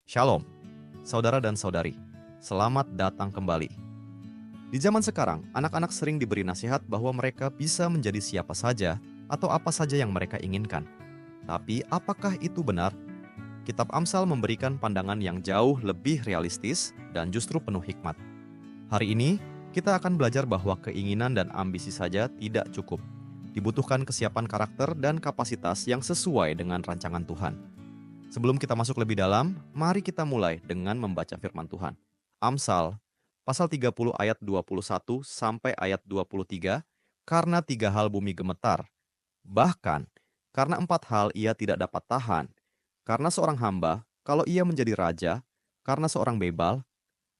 Shalom, saudara dan saudari. Selamat datang kembali. Di zaman sekarang, anak-anak sering diberi nasihat bahwa mereka bisa menjadi siapa saja atau apa saja yang mereka inginkan. Tapi apakah itu benar? Kitab Amsal memberikan pandangan yang jauh lebih realistis dan justru penuh hikmat. Hari ini, kita akan belajar bahwa keinginan dan ambisi saja tidak cukup. Dibutuhkan kesiapan karakter dan kapasitas yang sesuai dengan rancangan Tuhan. Sebelum kita masuk lebih dalam, mari kita mulai dengan membaca firman Tuhan. Amsal, pasal 30 ayat 21 sampai ayat 23, karena 3 hal bumi gemetar. Bahkan, karena 4 hal ia tidak dapat tahan. Karena seorang hamba, kalau ia menjadi raja, karena seorang bebal,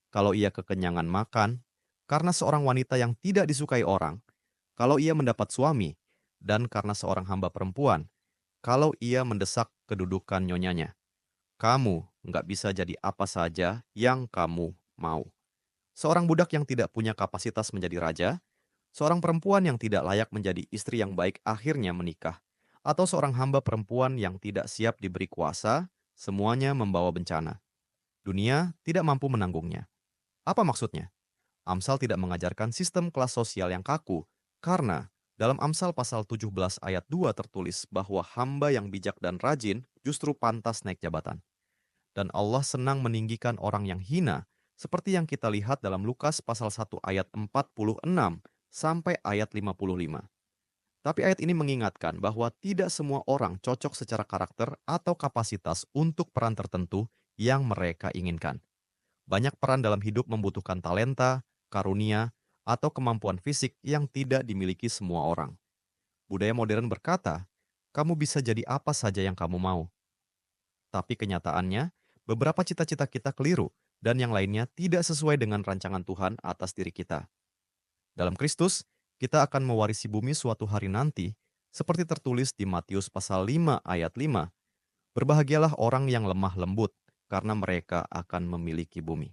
kalau ia kekenyangan makan, karena seorang wanita yang tidak disukai orang, kalau ia mendapat suami, dan karena seorang hamba perempuan, kalau ia mendesak kedudukan nyonyanya. Kamu nggak bisa jadi apa saja yang kamu mau. Seorang budak yang tidak punya kapasitas menjadi raja, seorang perempuan yang tidak layak menjadi istri yang baik akhirnya menikah, atau seorang hamba perempuan yang tidak siap diberi kuasa, semuanya membawa bencana. Dunia tidak mampu menanggungnya. Apa maksudnya? Amsal tidak mengajarkan sistem kelas sosial yang kaku, karena dalam Amsal pasal 17 ayat 2 tertulis bahwa hamba yang bijak dan rajin justru pantas naik jabatan. Dan Allah senang meninggikan orang yang hina, seperti yang kita lihat dalam Lukas pasal 1 ayat 46 sampai ayat 55. Tapi ayat ini mengingatkan bahwa tidak semua orang cocok secara karakter atau kapasitas untuk peran tertentu yang mereka inginkan. Banyak peran dalam hidup membutuhkan talenta, karunia, atau kemampuan fisik yang tidak dimiliki semua orang. Budaya modern berkata, kamu bisa jadi apa saja yang kamu mau. Tapi kenyataannya, beberapa cita-cita kita keliru dan yang lainnya tidak sesuai dengan rancangan Tuhan atas diri kita. Dalam Kristus, kita akan mewarisi bumi suatu hari nanti, seperti tertulis di Matius pasal 5 ayat 5. Berbahagialah orang yang lemah lembut, karena mereka akan memiliki bumi.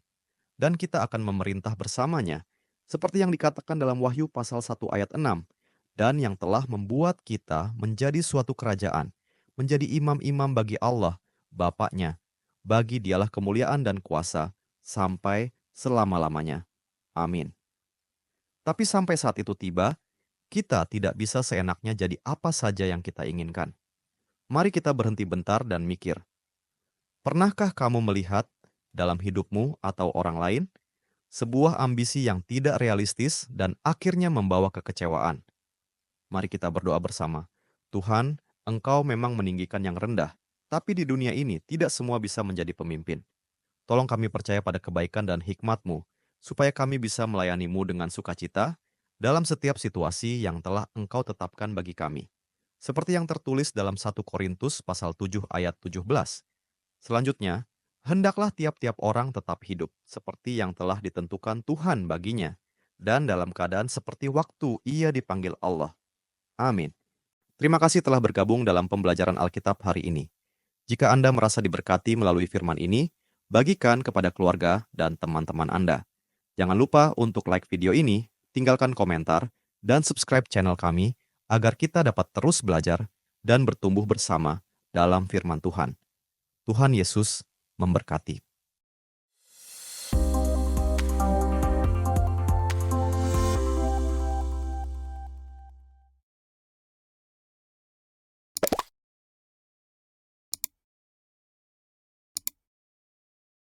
Dan kita akan memerintah bersamanya, seperti yang dikatakan dalam Wahyu pasal 1 ayat 6, dan yang telah membuat kita menjadi suatu kerajaan, menjadi imam-imam bagi Allah, Bapaknya. Bagi dialah kemuliaan dan kuasa, sampai selama-lamanya. Amin. Tapi sampai saat itu tiba, kita tidak bisa seenaknya jadi apa saja yang kita inginkan. Mari kita berhenti bentar dan mikir. Pernahkah kamu melihat dalam hidupmu atau orang lain sebuah ambisi yang tidak realistis dan akhirnya membawa kekecewaan? Mari kita berdoa bersama. Tuhan, Engkau memang meninggikan yang rendah, tapi di dunia ini tidak semua bisa menjadi pemimpin. Tolong kami percaya pada kebaikan dan hikmat-Mu, supaya kami bisa melayani-Mu dengan sukacita dalam setiap situasi yang telah Engkau tetapkan bagi kami. Seperti yang tertulis dalam 1 Korintus pasal 7 ayat 17. Selanjutnya, hendaklah tiap-tiap orang tetap hidup seperti yang telah ditentukan Tuhan baginya, dan dalam keadaan seperti waktu ia dipanggil Allah. Amin. Terima kasih telah bergabung dalam pembelajaran Alkitab hari ini. Jika Anda merasa diberkati melalui firman ini, bagikan kepada keluarga dan teman-teman Anda. Jangan lupa untuk like video ini, tinggalkan komentar, dan subscribe channel kami agar kita dapat terus belajar dan bertumbuh bersama dalam firman Tuhan. Tuhan Yesus memberkati.